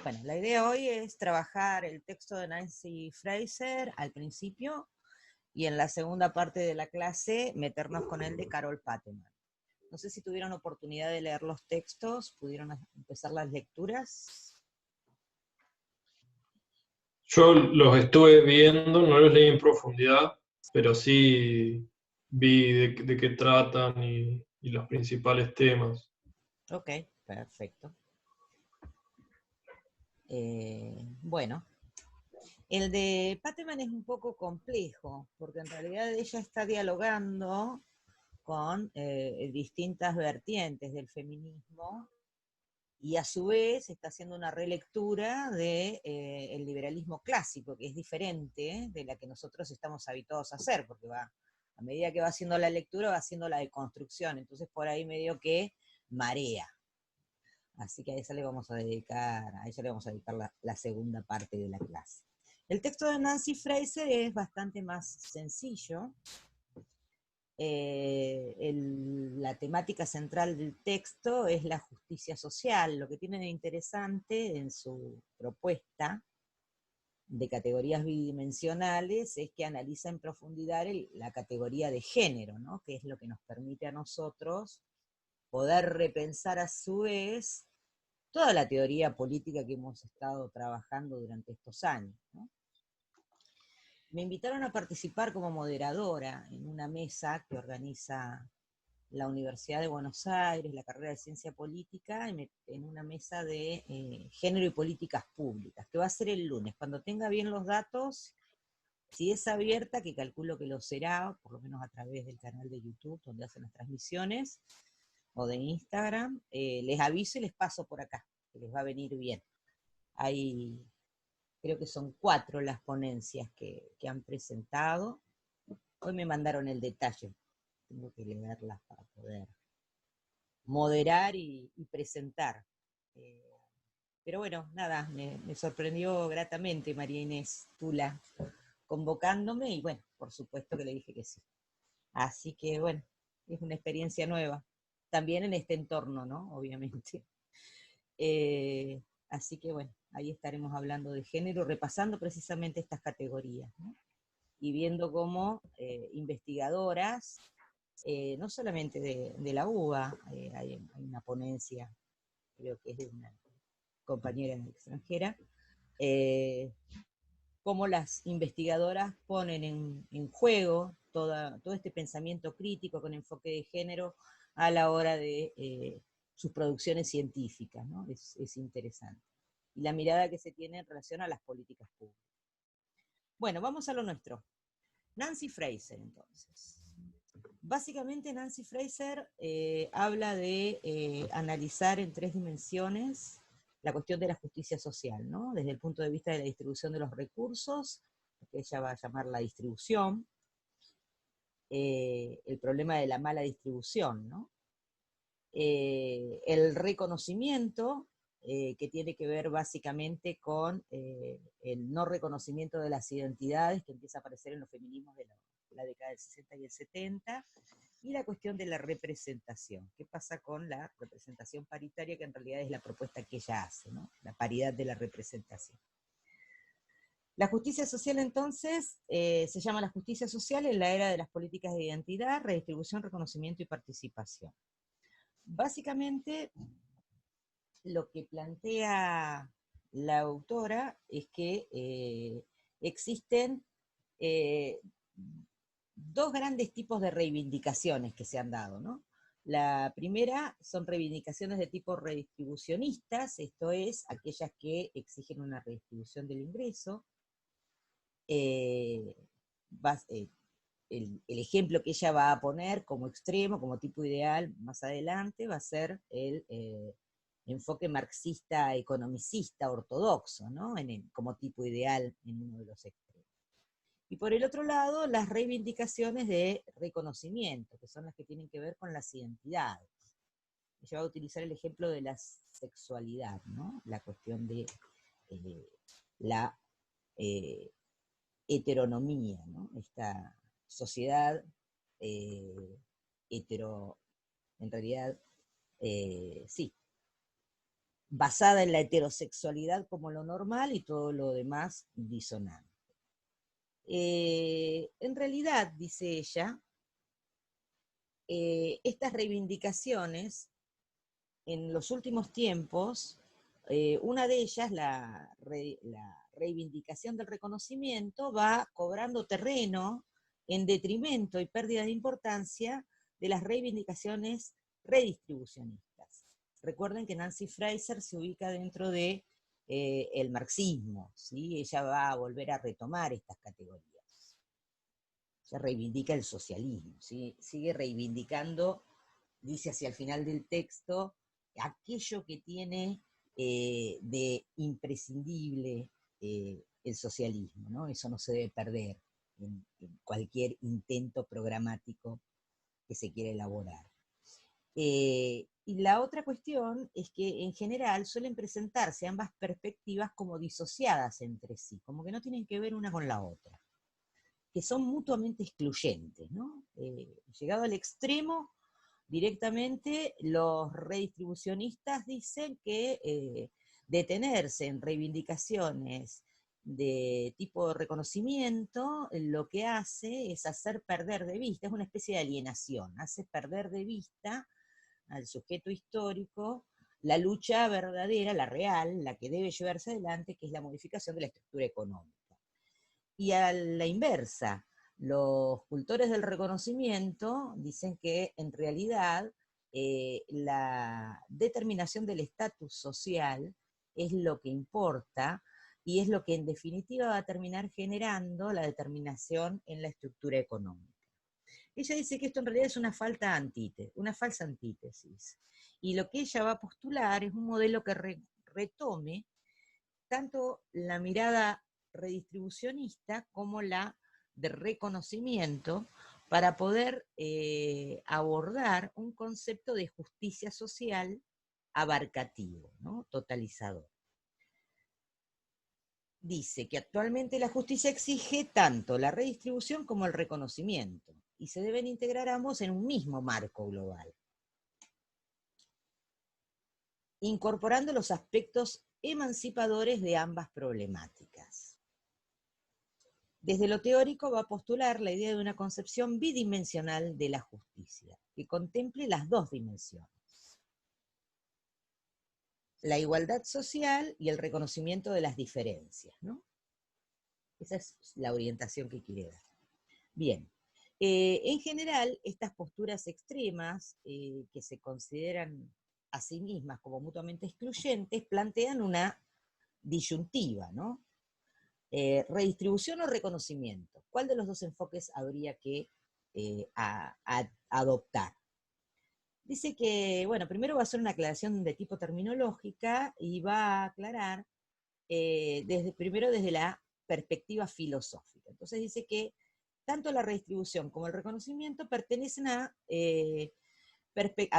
Bueno, la idea hoy es trabajar el texto de Nancy Fraser al principio y en la segunda parte de la clase meternos con el de Carol Pateman. No sé si tuvieron oportunidad de leer los textos, pudieron empezar las lecturas. Yo los estuve viendo, no los leí en profundidad, pero sí vi de qué tratan y los principales temas. Ok, perfecto. Bueno, el de Pateman es un poco complejo, porque en realidad ella está dialogando con distintas vertientes del feminismo y a su vez está haciendo una relectura de el liberalismo clásico, que es diferente de la que nosotros estamos habituados a hacer, porque va, a medida que va haciendo la lectura, va haciendo la deconstrucción, entonces por ahí medio que marea. Así que a ella le vamos a dedicar la segunda parte de la clase. El texto de Nancy Fraser es bastante más sencillo. La temática central del texto es la justicia social. Lo que tiene de interesante en su propuesta de categorías bidimensionales es que analiza en profundidad la categoría de género, ¿no? Que es lo que nos permite a nosotros poder repensar a su vez toda la teoría política que hemos estado trabajando durante estos años, ¿no? Me invitaron a participar como moderadora en una mesa que organiza la Universidad de Buenos Aires, la carrera de Ciencia Política, en una mesa de género y políticas públicas, que va a ser el lunes. Cuando tenga bien los datos, si es abierta, que calculo que lo será, por lo menos a través del canal de YouTube, donde hacen las transmisiones, o de Instagram, les aviso y les paso por acá, que les va a venir bien. Hay, creo que son 4 las ponencias que han presentado. Hoy me mandaron el detalle, tengo que leerlas para poder moderar y presentar. Pero bueno, nada, me sorprendió gratamente María Inés Tula convocándome y bueno, por supuesto que le dije que sí. Así que bueno, es una experiencia nueva, también en este entorno, ¿no? Obviamente. Así que bueno, ahí estaremos hablando de género, repasando precisamente estas categorías, ¿no? Y viendo cómo investigadoras, no solamente de la UBA, hay una ponencia, creo que es de una compañera extranjera, cómo las investigadoras ponen en juego todo este pensamiento crítico con enfoque de género a la hora de sus producciones científicas, ¿no? Es interesante. Y la mirada que se tiene en relación a las políticas públicas. Bueno, vamos a lo nuestro. Nancy Fraser, entonces. Básicamente Nancy Fraser habla de analizar en 3 dimensiones la cuestión de la justicia social, ¿no? Desde el punto de vista de la distribución de los recursos, que ella va a llamar la distribución, el problema de la mala distribución, ¿no? El reconocimiento, que tiene que ver básicamente con el no reconocimiento de las identidades que empieza a aparecer en los feminismos de la década del 60 y el 70, y la cuestión de la representación. ¿Qué pasa con la representación paritaria, que en realidad es la propuesta que ella hace, ¿no? La paridad de la representación. La justicia social, entonces, se llama la justicia social en la era de las políticas de identidad, redistribución, reconocimiento y participación. Básicamente, lo que plantea la autora es que existen 2 grandes tipos de reivindicaciones que se han dado, ¿no? La primera son reivindicaciones de tipo redistribucionistas, esto es, aquellas que exigen una redistribución del ingreso. El ejemplo que ella va a poner como extremo, como tipo ideal, más adelante, va a ser el enfoque marxista economicista ortodoxo, ¿no? Como tipo ideal en uno de los extremos. Y por el otro lado, las reivindicaciones de reconocimiento, que son las que tienen que ver con las identidades. Ella va a utilizar el ejemplo de la sexualidad, ¿no? La cuestión de la heteronomía, ¿no? Esta sociedad hetero, en realidad, sí, basada en la heterosexualidad como lo normal y todo lo demás disonante. En realidad, dice ella, estas reivindicaciones, en los últimos tiempos, una de ellas, la reivindicación del reconocimiento, va cobrando terreno en detrimento y pérdida de importancia de las reivindicaciones redistribucionistas. Recuerden que Nancy Fraser se ubica dentro de el marxismo, ¿sí? Ella va a volver a retomar estas categorías. Ella reivindica el socialismo, ¿sí? Sigue reivindicando, dice hacia el final del texto, aquello que tiene de imprescindible el socialismo, ¿no? Eso no se debe perder en cualquier intento programático que se quiera elaborar. Y la otra cuestión es que en general suelen presentarse ambas perspectivas como disociadas entre sí, como que no tienen que ver una con la otra, que son mutuamente excluyentes, ¿no? Llegado al extremo, directamente los redistribucionistas dicen que detenerse en reivindicaciones de tipo de reconocimiento lo que hace es hacer perder de vista, es una especie de alienación, hace perder de vista al sujeto histórico la lucha verdadera, la real, la que debe llevarse adelante, que es la modificación de la estructura económica. Y a la inversa, los cultores del reconocimiento dicen que en realidad la determinación del estatus social es lo que importa y es lo que en definitiva va a terminar generando la determinación en la estructura económica. Ella dice que esto en realidad es una falsa antítesis. Y lo que ella va a postular es un modelo que retome tanto la mirada redistribucionista como la de reconocimiento para poder abordar un concepto de justicia social abarcativo, ¿no? Totalizador. Dice que actualmente la justicia exige tanto la redistribución como el reconocimiento, y se deben integrar ambos en un mismo marco global, incorporando los aspectos emancipadores de ambas problemáticas. Desde lo teórico va a postular la idea de una concepción bidimensional de la justicia, que contemple las dos dimensiones: la igualdad social y el reconocimiento de las diferencias, ¿no? Esa es la orientación que quiere dar. Bien, en general, estas posturas extremas, que se consideran a sí mismas como mutuamente excluyentes, plantean una disyuntiva, ¿no? ¿Redistribución o reconocimiento? ¿Cuál de los dos enfoques habría que adoptar? Dice que, bueno, primero va a hacer una aclaración de tipo terminológica y va a aclarar primero desde la perspectiva filosófica. Entonces dice que tanto la redistribución como el reconocimiento pertenecen a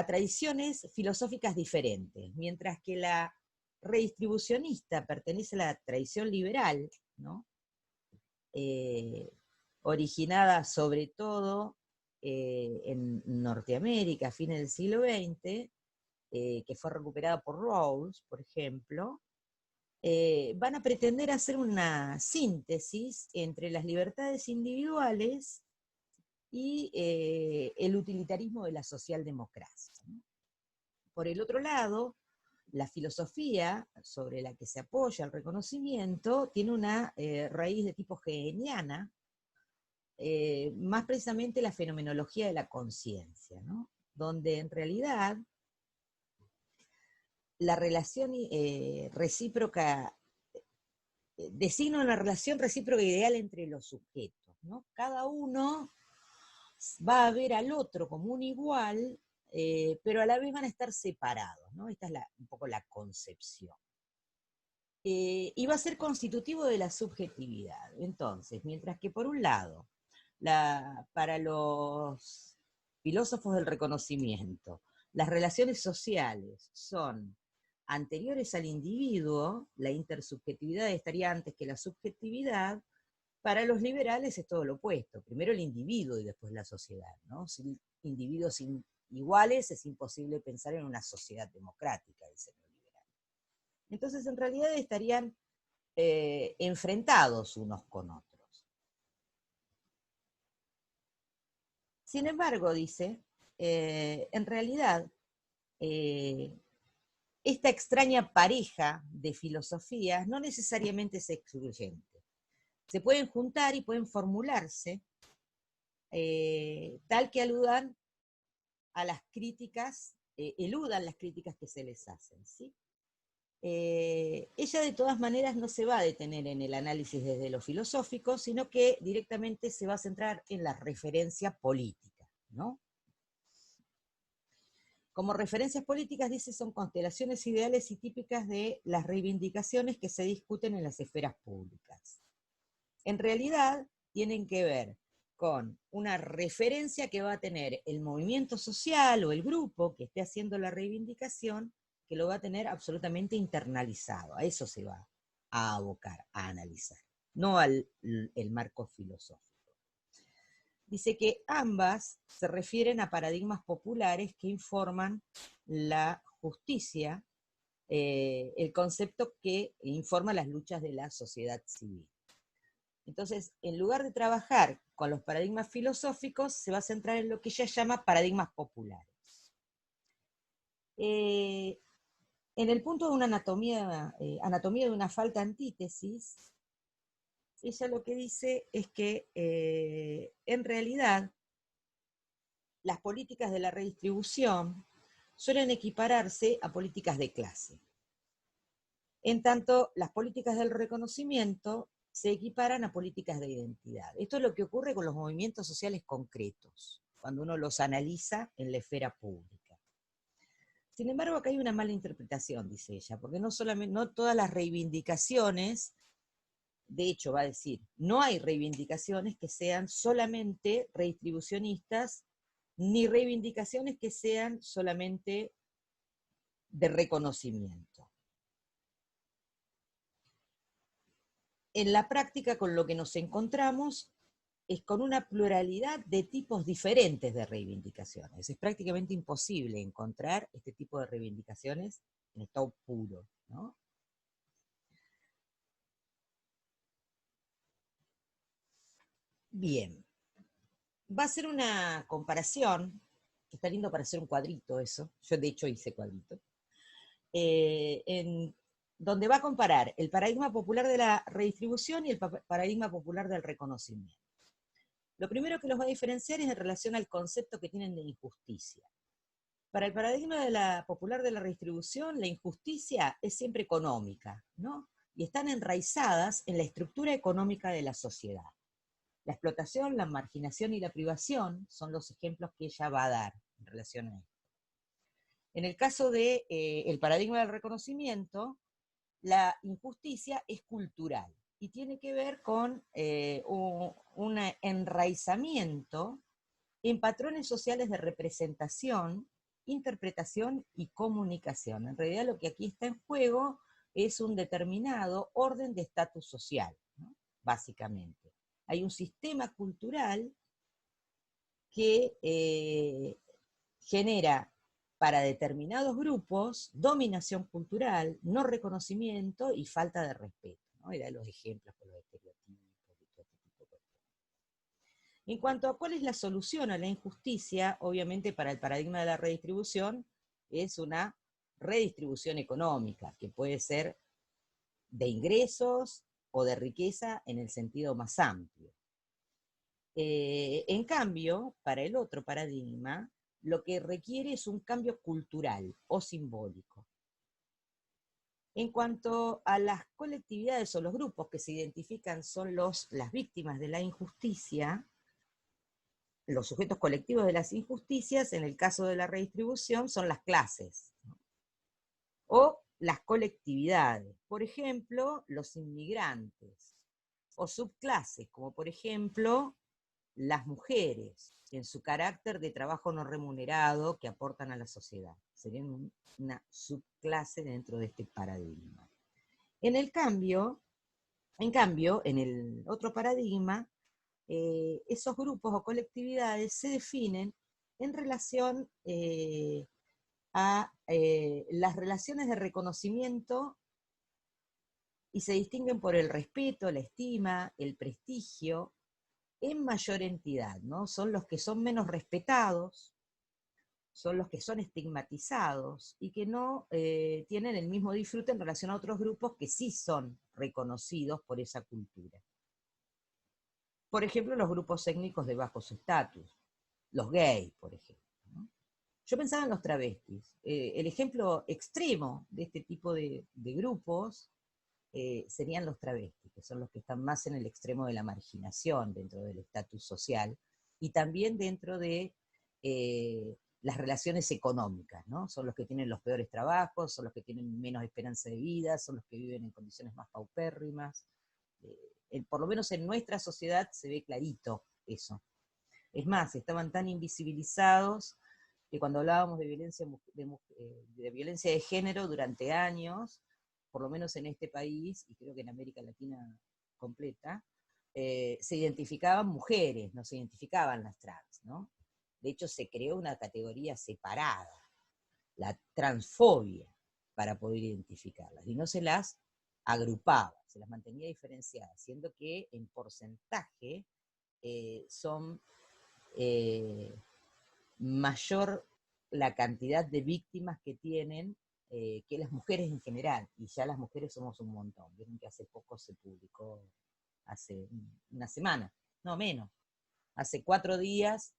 tradiciones filosóficas diferentes, mientras que la redistribucionista pertenece a la tradición liberal, ¿no? Originada sobre todo en Norteamérica a fines del siglo XX, que fue recuperada por Rawls, por ejemplo, van a pretender hacer una síntesis entre las libertades individuales y el utilitarismo de la socialdemocracia, ¿no? Por el otro lado, la filosofía sobre la que se apoya el reconocimiento tiene una raíz de tipo hegeliana, más precisamente la fenomenología de la conciencia, ¿no? Donde en realidad la relación recíproca designa una relación recíproca ideal entre los sujetos, ¿no? Cada uno va a ver al otro como un igual, pero a la vez van a estar separados, ¿no? Esta es un poco la concepción. Y va a ser constitutivo de la subjetividad. Entonces, mientras que por un lado, para los filósofos del reconocimiento, las relaciones sociales son anteriores al individuo, la intersubjetividad estaría antes que la subjetividad. Para los liberales es todo lo opuesto, primero el individuo y después la sociedad, ¿no? Sin individuos iguales es imposible pensar en una sociedad democrática, dice el liberal. Entonces, en realidad estarían enfrentados unos con otros. Sin embargo, dice, en realidad, esta extraña pareja de filosofías no necesariamente es excluyente. Se pueden juntar y pueden formularse tal que eludan las críticas que se les hacen, ¿sí? Ella de todas maneras no se va a detener en el análisis desde lo filosófico, sino que directamente se va a centrar en la referencia política, ¿no? Como referencias políticas, dice, son constelaciones ideales y típicas de las reivindicaciones que se discuten en las esferas públicas. En realidad, tienen que ver con una referencia que va a tener el movimiento social o el grupo que esté haciendo la reivindicación, que lo va a tener absolutamente internalizado. A eso se va a abocar, a analizar, no al el marco filosófico. Dice que ambas se refieren a paradigmas populares que informan la justicia, el concepto que informa las luchas de la sociedad civil. Entonces, en lugar de trabajar con los paradigmas filosóficos, se va a centrar en lo que ella llama paradigmas populares. En el punto de una anatomía de una falta antítesis, ella lo que dice es que en realidad las políticas de la redistribución suelen equipararse a políticas de clase. En tanto, las políticas del reconocimiento se equiparan a políticas de identidad. Esto es lo que ocurre con los movimientos sociales concretos, cuando uno los analiza en la esfera pública. Sin embargo, acá hay una mala interpretación, dice ella, porque no todas las reivindicaciones, de hecho va a decir, no hay reivindicaciones que sean solamente redistribucionistas, ni reivindicaciones que sean solamente de reconocimiento. En la práctica, con lo que nos encontramos es con una pluralidad de tipos diferentes de reivindicaciones. Es prácticamente imposible encontrar este tipo de reivindicaciones en estado puro, ¿no? Bien. Va a ser una comparación, que está lindo para hacer un cuadrito eso, yo de hecho hice cuadrito, donde va a comparar el paradigma popular de la redistribución y el paradigma popular del reconocimiento. Lo primero que los va a diferenciar es en relación al concepto que tienen de injusticia. Para el paradigma popular de la redistribución, la injusticia es siempre económica, ¿no? Y están enraizadas en la estructura económica de la sociedad. La explotación, la marginación y la privación son los ejemplos que ella va a dar en relación a esto. En el caso del paradigma del reconocimiento, la injusticia es cultural y tiene que ver con un enraizamiento en patrones sociales de representación, interpretación y comunicación. En realidad lo que aquí está en juego es un determinado orden de estatus social, ¿no? Básicamente. Hay un sistema cultural que genera para determinados grupos dominación cultural, no reconocimiento y falta de respeto, ¿no? Y da los ejemplos con los estereotipos y todo este tipo de cosas. En cuanto a cuál es la solución a la injusticia, obviamente para el paradigma de la redistribución es una redistribución económica, que puede ser de ingresos o de riqueza en el sentido más amplio. En cambio, para el otro paradigma, lo que requiere es un cambio cultural o simbólico. En cuanto a las colectividades o los grupos que se identifican son las víctimas de la injusticia, los sujetos colectivos de las injusticias, en el caso de la redistribución, son las clases, ¿no? O las colectividades, por ejemplo, los inmigrantes, o subclases, como por ejemplo las mujeres, en su carácter de trabajo no remunerado que aportan a la sociedad. Serían una subclase dentro de este paradigma. En cambio, en el otro paradigma, esos grupos o colectividades se definen en relación a las relaciones de reconocimiento y se distinguen por el respeto, la estima, el prestigio, en mayor entidad, ¿no? Son los que son menos respetados, son los que son estigmatizados y que no tienen el mismo disfrute en relación a otros grupos que sí son reconocidos por esa cultura. Por ejemplo, los grupos étnicos de bajos estatus, los gays, por ejemplo, ¿no? Yo pensaba en los travestis. El ejemplo extremo de este tipo de grupos serían los travestis, que son los que están más en el extremo de la marginación dentro del estatus social y también dentro de las relaciones económicas, ¿no? Son los que tienen los peores trabajos, son los que tienen menos esperanza de vida, son los que viven en condiciones más paupérrimas. Por lo menos en nuestra sociedad se ve clarito eso. Es más, estaban tan invisibilizados que cuando hablábamos de violencia de género durante años, por lo menos en este país, y creo que en América Latina completa, se identificaban mujeres, no se identificaban las trans, ¿no? De hecho, se creó una categoría separada, la transfobia, para poder identificarlas, y no se las agrupaba, se las mantenía diferenciadas, siendo que en porcentaje son mayor la cantidad de víctimas que tienen que las mujeres en general, y ya las mujeres somos un montón. Vieron que hace poco se publicó, hace una semana, no menos, hace 4 días,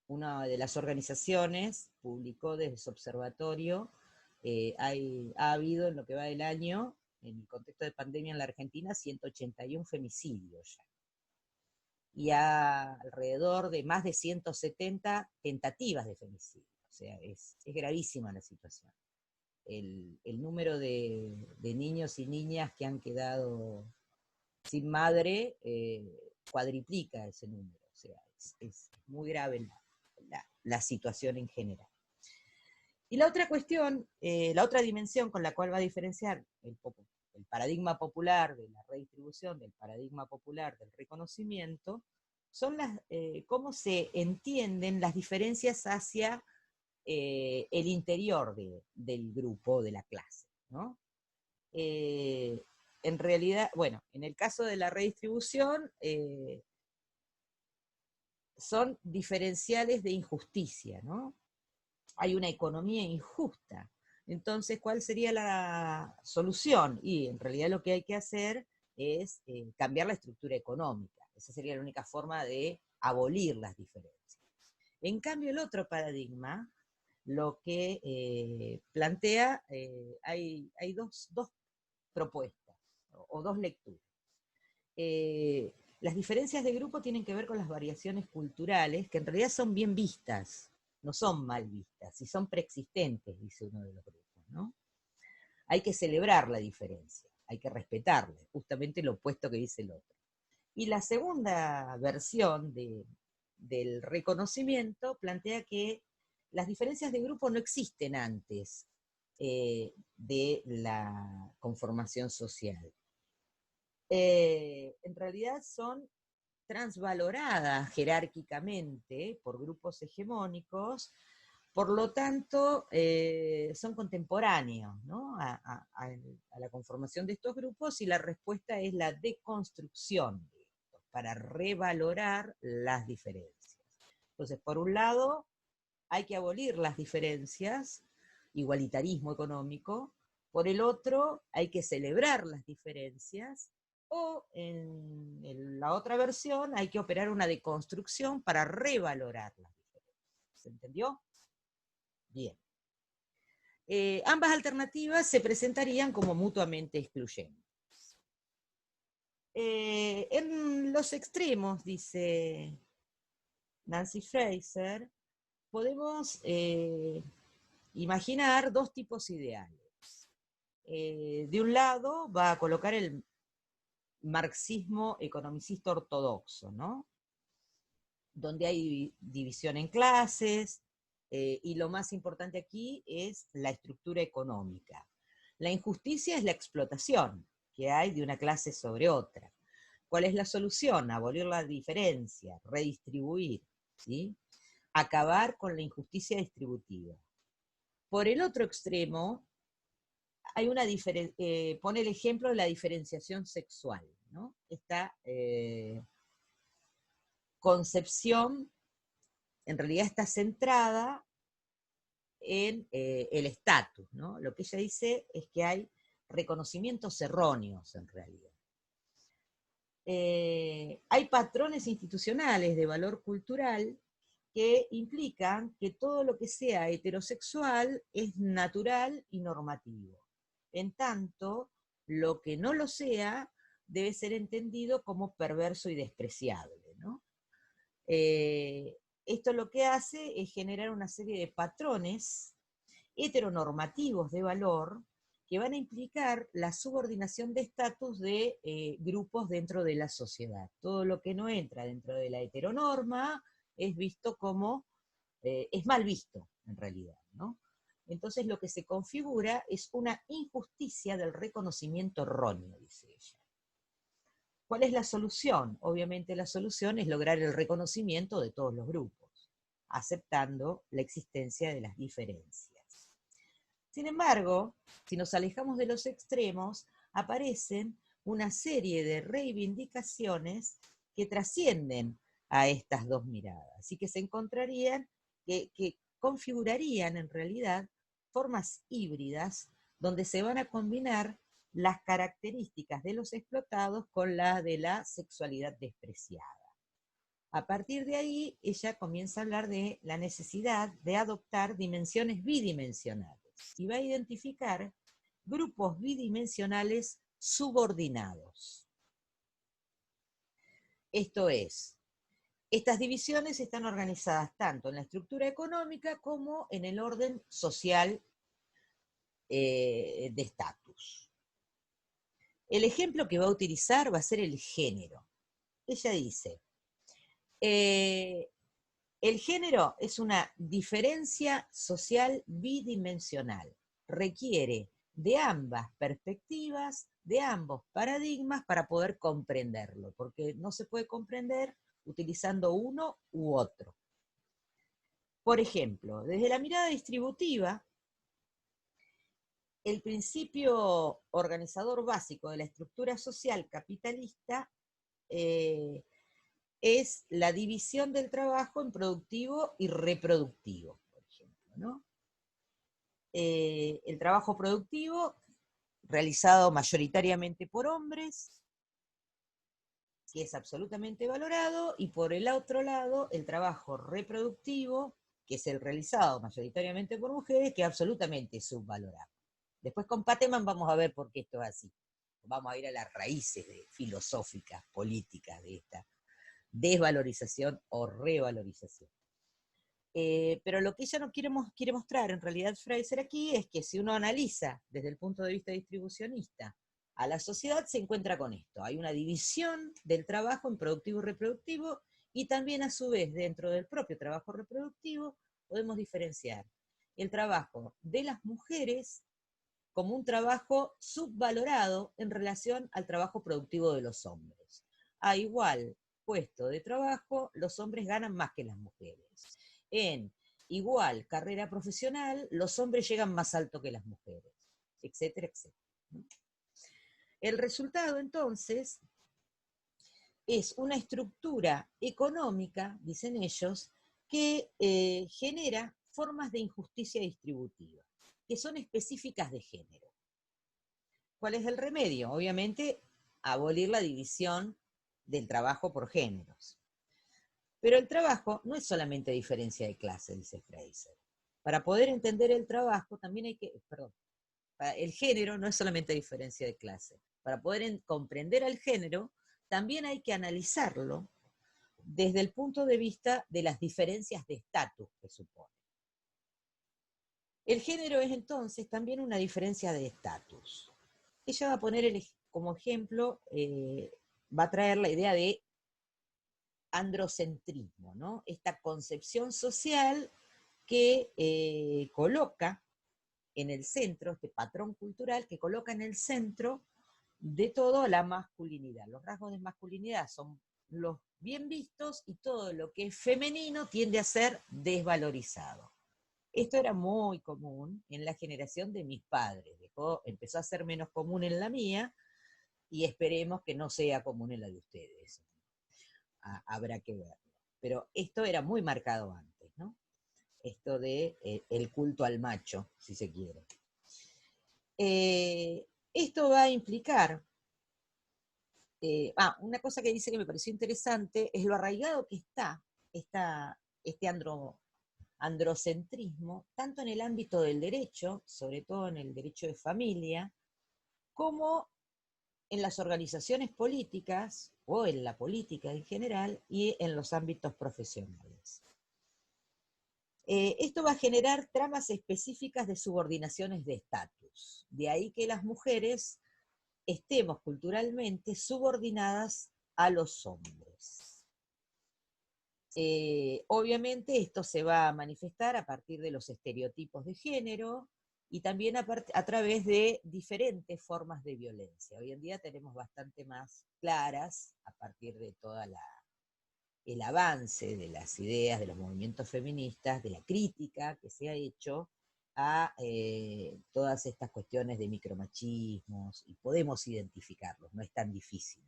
una de las organizaciones publicó desde su observatorio, ha habido en lo que va del año, en el contexto de pandemia en la Argentina, 181 femicidios ya. Y alrededor de más de 170 tentativas de femicidio. O sea, es gravísima la situación. El número de niños y niñas que han quedado sin madre cuadriplica ese número. O sea, es muy grave la situación en general. Y la otra cuestión, la otra dimensión con la cual va a diferenciar el paradigma popular de la redistribución del paradigma popular del reconocimiento, son cómo se entienden las diferencias hacia el interior del grupo, de la clase, ¿no? En realidad, bueno, en el caso de la redistribución, son diferenciales de injusticia, ¿no? Hay una economía injusta. Entonces, ¿cuál sería la solución? Y en realidad lo que hay que hacer es cambiar la estructura económica. Esa sería la única forma de abolir las diferencias. En cambio, el otro paradigma, lo que plantea, hay dos propuestas, o dos lecturas. Las diferencias de grupo tienen que ver con las variaciones culturales, que en realidad son bien vistas, no son mal vistas, y son preexistentes, dice uno de los grupos, ¿no? Hay que celebrar la diferencia, hay que respetarla, justamente lo opuesto que dice el otro. Y la segunda versión del reconocimiento plantea que las diferencias de grupo no existen antes de la conformación social. En realidad son transvaloradas jerárquicamente por grupos hegemónicos, por lo tanto son contemporáneos, ¿no? a la conformación de estos grupos, y la respuesta es la deconstrucción de estos, para revalorar las diferencias. Entonces, por un lado, hay que abolir las diferencias, igualitarismo económico; por el otro, hay que celebrar las diferencias, o en la otra versión hay que operar una deconstrucción para revalorar las diferencias. ¿Se entendió? Bien. Ambas alternativas se presentarían como mutuamente excluyentes. En los extremos, dice Nancy Fraser, podemos imaginar dos tipos ideales. De un lado va a colocar el marxismo economicista ortodoxo, ¿no? Donde hay división en clases, y lo más importante aquí es la estructura económica. La injusticia es la explotación que hay de una clase sobre otra. ¿Cuál es la solución? Abolir la diferencia, redistribuir, ¿sí? Acabar con la injusticia distributiva. Por el otro extremo, hay pone el ejemplo de la diferenciación sexual, ¿no? Esta concepción en realidad está centrada en el estatus, ¿no? Lo que ella dice es que hay reconocimientos erróneos en realidad. Hay patrones institucionales de valor cultural que implican que todo lo que sea heterosexual es natural y normativo. En tanto, lo que no lo sea debe ser entendido como perverso y despreciable, ¿no? Esto lo que hace es generar una serie de patrones heteronormativos de valor que van a implicar la subordinación de estatus de grupos dentro de la sociedad. Todo lo que no entra dentro de la heteronorma es visto como, es mal visto en realidad, ¿no? Entonces lo que se configura es una injusticia del reconocimiento erróneo, dice ella. ¿Cuál es la solución? Obviamente la solución es lograr el reconocimiento de todos los grupos, aceptando la existencia de las diferencias. Sin embargo, si nos alejamos de los extremos, aparecen una serie de reivindicaciones que trascienden a estas dos miradas y que se encontrarían, que configurarían en realidad formas híbridas donde se van a combinar las características de los explotados con las de la sexualidad despreciada. A partir de ahí, ella comienza a hablar de la necesidad de adoptar dimensiones bidimensionales y va a identificar grupos bidimensionales subordinados. Esto es, estas divisiones están organizadas tanto en la estructura económica como en el orden social de estatus. El ejemplo que va a utilizar va a ser el género. Ella dice, el género es una diferencia social bidimensional. Requiere de ambas perspectivas, de ambos paradigmas para poder comprenderlo, porque no se puede comprender utilizando uno u otro. Por ejemplo, desde la mirada distributiva, el principio organizador básico de la estructura social capitalista es la división del trabajo en productivo y reproductivo, por ejemplo, ¿no? El trabajo productivo, realizado mayoritariamente por hombres, que es absolutamente valorado, y por el otro lado, el trabajo reproductivo, que es el realizado mayoritariamente por mujeres, que es absolutamente subvalorado. Después con Pateman vamos a ver por qué esto es así. Vamos a ir a las raíces filosóficas, políticas de esta desvalorización o revalorización. Pero lo que ella no quiere mostrar, en realidad, Fraser aquí, es que si uno analiza desde el punto de vista distribucionista a la sociedad, se encuentra con esto. Hay una división del trabajo en productivo y reproductivo, y también a su vez, dentro del propio trabajo reproductivo, podemos diferenciar el trabajo de las mujeres como un trabajo subvalorado en relación al trabajo productivo de los hombres. A igual puesto de trabajo, los hombres ganan más que las mujeres. En igual carrera profesional, los hombres llegan más alto que las mujeres, etcétera, etcétera. El resultado, entonces, es una estructura económica, dicen ellos, que genera formas de injusticia distributiva, que son específicas de género. ¿Cuál es el remedio? Obviamente, abolir la división del trabajo por géneros. Pero el trabajo no es solamente diferencia de clase, dice Fraser. Para poder entender el trabajo, también hay que, el género no es solamente diferencia de clase. Para poder comprender al género, también hay que analizarlo desde el punto de vista de las diferencias de estatus que supone. El género es entonces también una diferencia de estatus. Ella va a poner como ejemplo, va a traer la idea de androcentrismo, ¿no? Esta concepción social que coloca en el centro, este patrón cultural que coloca en el centro de todo la masculinidad. Los rasgos de masculinidad son los bien vistos y todo lo que es femenino tiende a ser desvalorizado. Esto era muy común en la generación de mis padres, empezó a ser menos común en la mía, y esperemos que no sea común en la de ustedes. Habrá que verlo. Pero esto era muy marcado antes, ¿no? Esto de el culto al macho, si se quiere. Esto va a implicar, una cosa que dice que me pareció interesante, es lo arraigado que está este androcentrismo, tanto en el ámbito del derecho, sobre todo en el derecho de familia, como en las organizaciones políticas, o en la política en general, y en los ámbitos profesionales. Esto va a generar tramas específicas de subordinaciones de estatus. De ahí que las mujeres estemos culturalmente subordinadas a los hombres. Obviamente esto se va a manifestar a partir de los estereotipos de género y también a través de diferentes formas de violencia. Hoy en día tenemos bastante más claras, a partir de toda el avance de las ideas de los movimientos feministas, de la crítica que se ha hecho a todas estas cuestiones de micromachismos, y podemos identificarlos, no es tan difícil.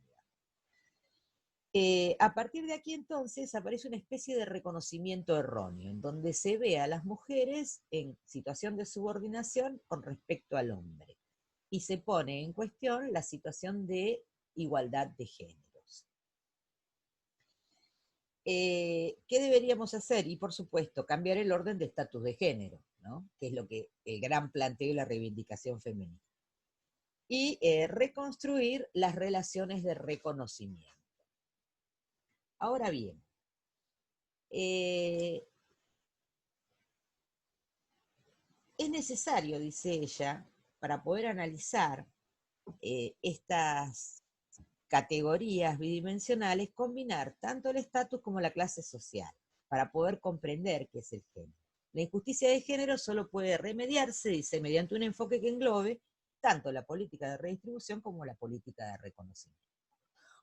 A partir de aquí entonces aparece una especie de reconocimiento erróneo, en donde se ve a las mujeres en situación de subordinación con respecto al hombre, y se pone en cuestión la situación de igualdad de géneros. ¿Qué deberíamos hacer? Y por supuesto, cambiar el orden de estatus de género, ¿no? Que es lo que el gran planteo de la reivindicación feminista. Y reconstruir las relaciones de reconocimiento. Ahora bien, es necesario, dice ella, para poder analizar estas categorías bidimensionales, combinar tanto el estatus como la clase social, para poder comprender qué es el género. La injusticia de género solo puede remediarse, dice, mediante un enfoque que englobe tanto la política de redistribución como la política de reconocimiento.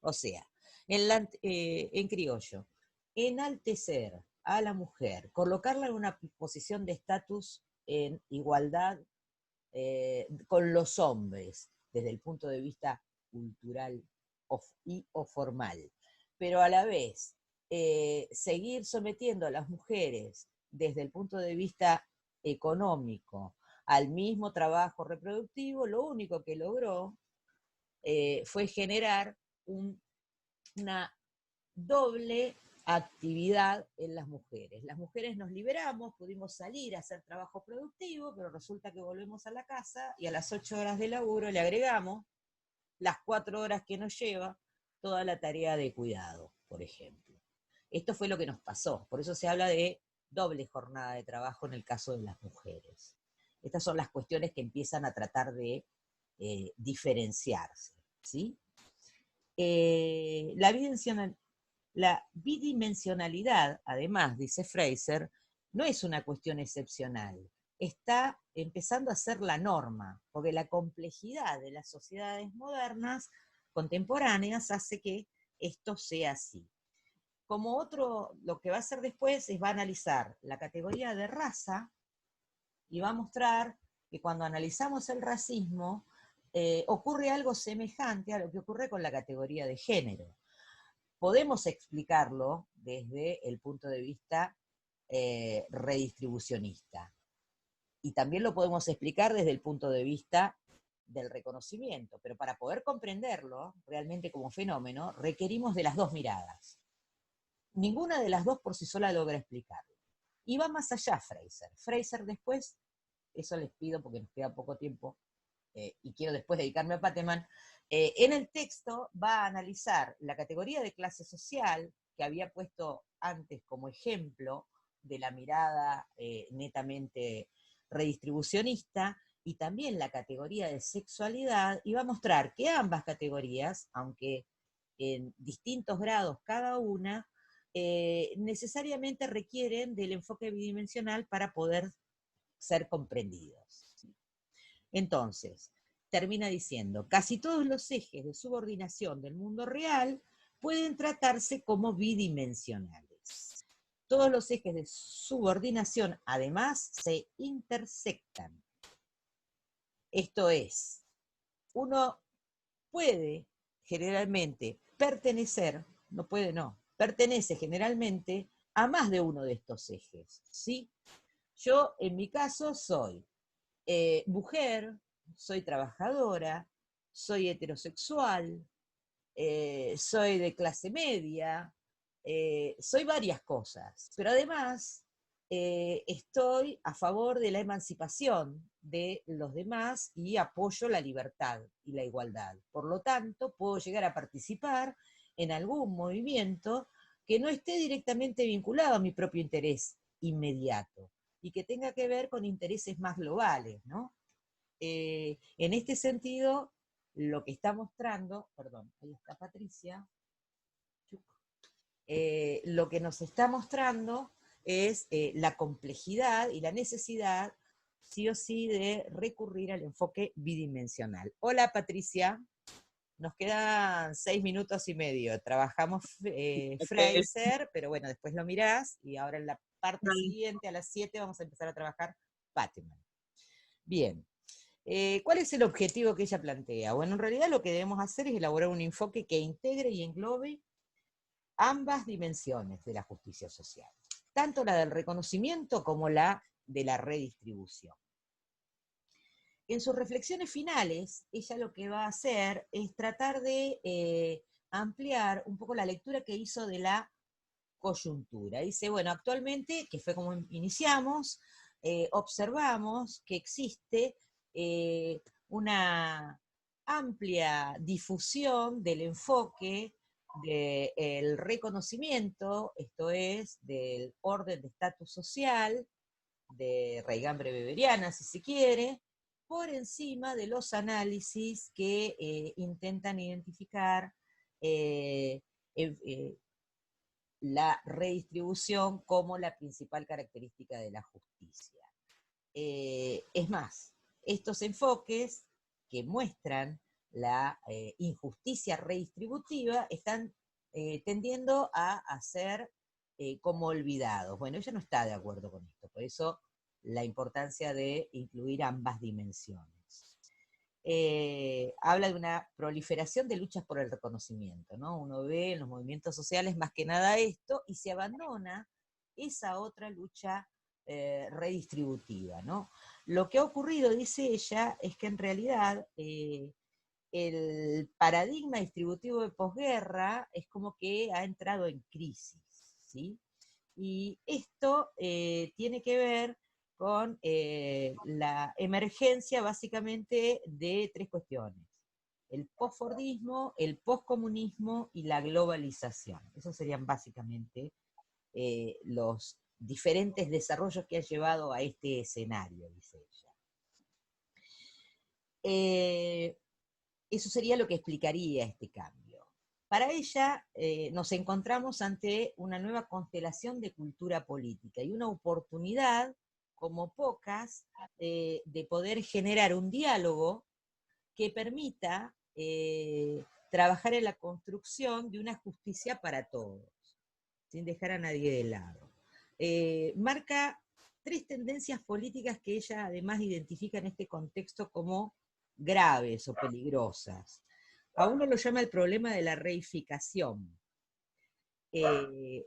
O sea, en criollo, enaltecer a la mujer, colocarla en una posición de estatus en igualdad con los hombres, desde el punto de vista cultural o formal, pero a la vez seguir sometiendo a las mujeres desde el punto de vista económico al mismo trabajo reproductivo, lo único que logró fue generar una doble actividad en las mujeres. Las mujeres nos liberamos, pudimos salir a hacer trabajo productivo, pero resulta que volvemos a la casa y a las 8 horas de laburo le agregamos las 4 horas que nos lleva toda la tarea de cuidado, por ejemplo. Esto fue lo que nos pasó, por eso se habla de doble jornada de trabajo en el caso de las mujeres. Estas son las cuestiones que empiezan a tratar de diferenciarse, ¿sí? La bidimensionalidad, además, dice Fraser, no es una cuestión excepcional, está empezando a ser la norma, porque la complejidad de las sociedades modernas, contemporáneas, hace que esto sea así. Como otro, lo que va a hacer después es va a analizar la categoría de raza y va a mostrar que cuando analizamos el racismo, ocurre algo semejante a lo que ocurre con la categoría de género. Podemos explicarlo desde el punto de vista redistribucionista. Y también lo podemos explicar desde el punto de vista del reconocimiento. Pero para poder comprenderlo realmente como fenómeno, requerimos de las dos miradas. Ninguna de las dos por sí sola logra explicarlo. Y va más allá Fraser. Fraser después, eso les pido porque nos queda poco tiempo, y quiero después dedicarme a Pateman, en el texto va a analizar la categoría de clase social que había puesto antes como ejemplo de la mirada netamente redistribucionista, y también la categoría de sexualidad, y va a mostrar que ambas categorías, aunque en distintos grados cada una, necesariamente requieren del enfoque bidimensional para poder ser comprendidos. Entonces, termina diciendo, casi todos los ejes de subordinación del mundo real pueden tratarse como bidimensionales. todos los ejes de subordinación además se intersectan. Esto es, uno puede generalmente pertenecer, no puede no, pertenece generalmente a más de uno de estos ejes, ¿sí? Yo, en mi caso, soy mujer, soy trabajadora, soy heterosexual, soy de clase media, soy varias cosas, pero además estoy a favor de la emancipación de los demás y apoyo la libertad y la igualdad. Por lo tanto, puedo llegar a participar en algún movimiento que no esté directamente vinculado a mi propio interés inmediato y que tenga que ver con intereses más globales, ¿no? En este sentido, lo que está mostrando, perdón, ahí está Patricia, lo que nos está mostrando es la complejidad y la necesidad, sí o sí, de recurrir al enfoque bidimensional. Hola Patricia, nos quedan 6 minutos y medio. Trabajamos Fraser, pero bueno, después lo mirás, y ahora en la parte siguiente, a las 7, vamos a empezar a trabajar Patman. Bien. ¿Cuál es el objetivo que ella plantea? Bueno, en realidad lo que debemos hacer es elaborar un enfoque que integre y englobe ambas dimensiones de la justicia social, tanto la del reconocimiento como la de la redistribución. En sus reflexiones finales, ella lo que va a hacer es tratar de ampliar un poco la lectura que hizo de la coyuntura. Dice, bueno, actualmente, que fue como iniciamos, observamos que existe una amplia difusión del enfoque del reconocimiento, esto es, del orden de estatus social, de raigambre beberiana, si se quiere, por encima de los análisis que intentan identificar la redistribución como la principal característica de la justicia. Es más, estos enfoques que muestran la injusticia redistributiva están tendiendo a ser como olvidados. Bueno, ella no está de acuerdo con esto, por eso la importancia de incluir ambas dimensiones. Habla de una proliferación de luchas por el reconocimiento, ¿no? Uno ve en los movimientos sociales más que nada esto y se abandona esa otra lucha redistributiva, ¿no? Lo que ha ocurrido, dice ella, es que en realidad el paradigma distributivo de posguerra es como que ha entrado en crisis, ¿sí? Y esto tiene que ver con la emergencia básicamente de 3 cuestiones: el postfordismo, el postcomunismo y la globalización. Esos serían básicamente los diferentes desarrollos que han llevado a este escenario, dice ella. Eso sería lo que explicaría este cambio. Para ella nos encontramos ante una nueva constelación de cultura política y una oportunidad, como pocas, de poder generar un diálogo que permita trabajar en la construcción de una justicia para todos, sin dejar a nadie de lado. Marca 3 tendencias políticas que ella además identifica en este contexto como graves o peligrosas. A uno lo llama el problema de la reificación,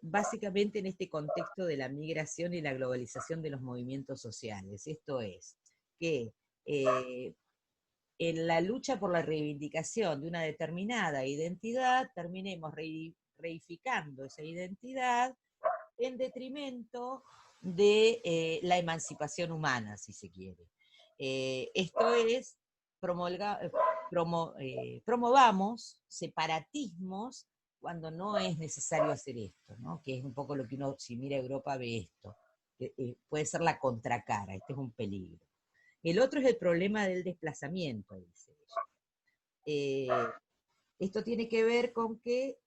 básicamente en este contexto de la migración y la globalización de los movimientos sociales. Esto es, que en la lucha por la reivindicación de una determinada identidad, terminemos reificando esa identidad en detrimento de la emancipación humana, si se quiere. Esto es, promovamos separatismos cuando no es necesario hacer esto, ¿no? Que es un poco lo que uno, si mira Europa, ve esto. Puede ser la contracara, este es un peligro. El otro es el problema del desplazamiento, dice ella. Esto tiene que ver con que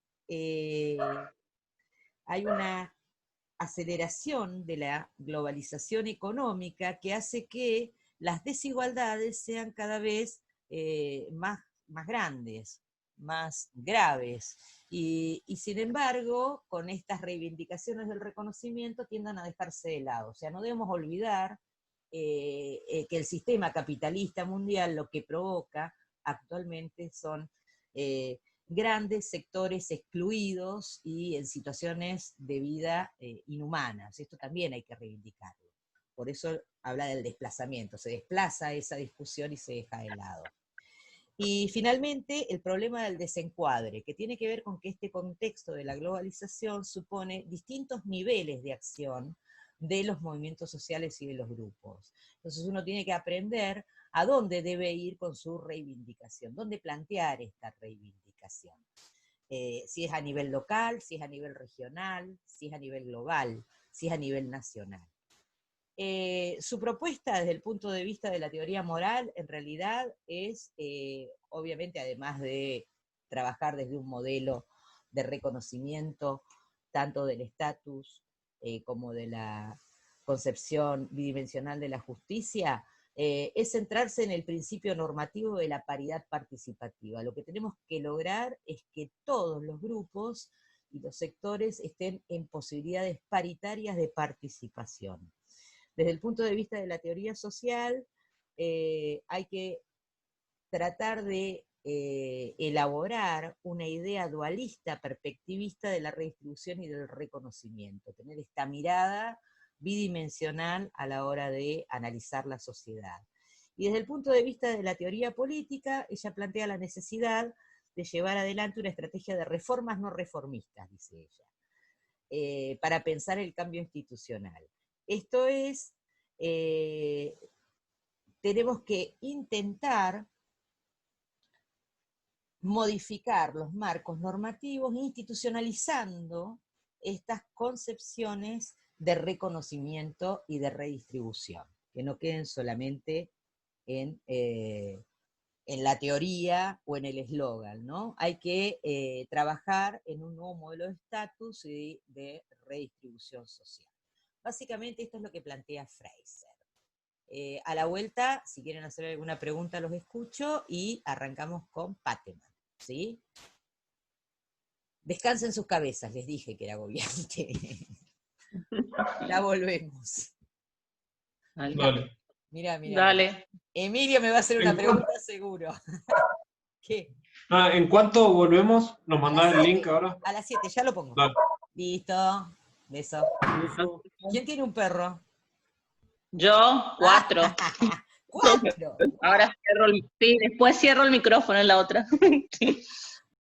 hay una aceleración de la globalización económica que hace que las desigualdades sean cada vez más grandes. más graves. Y sin embargo, con estas reivindicaciones del reconocimiento tienden a dejarse de lado. O sea, no debemos olvidar que el sistema capitalista mundial lo que provoca actualmente son grandes sectores excluidos y en situaciones de vida inhumanas. Esto también hay que reivindicarlo. Por eso habla del desplazamiento, se desplaza esa discusión y se deja de lado. Y finalmente, el problema del desencuadre, que tiene que ver con que este contexto de la globalización supone distintos niveles de acción de los movimientos sociales y de los grupos. Entonces uno tiene que aprender a dónde debe ir con su reivindicación, dónde plantear esta reivindicación. Si es a nivel local, si es a nivel regional, si es a nivel global, si es a nivel nacional. Su propuesta desde el punto de vista de la teoría moral en realidad es, obviamente, además de trabajar desde un modelo de reconocimiento tanto del estatus como de la concepción bidimensional de la justicia, es centrarse en el principio normativo de la paridad participativa. Lo que tenemos que lograr es que todos los grupos y los sectores estén en posibilidades paritarias de participación. Desde el punto de vista de la teoría social, hay que tratar de elaborar una idea dualista, perspectivista de la redistribución y del reconocimiento, tener esta mirada bidimensional a la hora de analizar la sociedad. Y desde el punto de vista de la teoría política, ella plantea la necesidad de llevar adelante una estrategia de reformas no reformistas, dice ella, para pensar el cambio institucional. Esto es, tenemos que intentar modificar los marcos normativos institucionalizando estas concepciones de reconocimiento y de redistribución, que no queden solamente en la teoría o en el eslogan, ¿no? Hay que trabajar en un nuevo modelo de estatus y de redistribución social. Básicamente esto es lo que plantea Fraser. A la vuelta, si quieren hacer alguna pregunta, los escucho y arrancamos con Pateman, ¿sí? Descansen sus cabezas, les dije que era agobiante. Ya volvemos. Dale. Mira. Dale. Emilio me va a hacer una pregunta seguro. ¿Qué? ¿En cuánto volvemos? ¿Nos mandás el link ahora? A las 7, ya lo pongo. Dale. Listo. Beso. ¿Quién tiene un perro? Yo, 4. 4. Ahora después cierro el micrófono en la otra.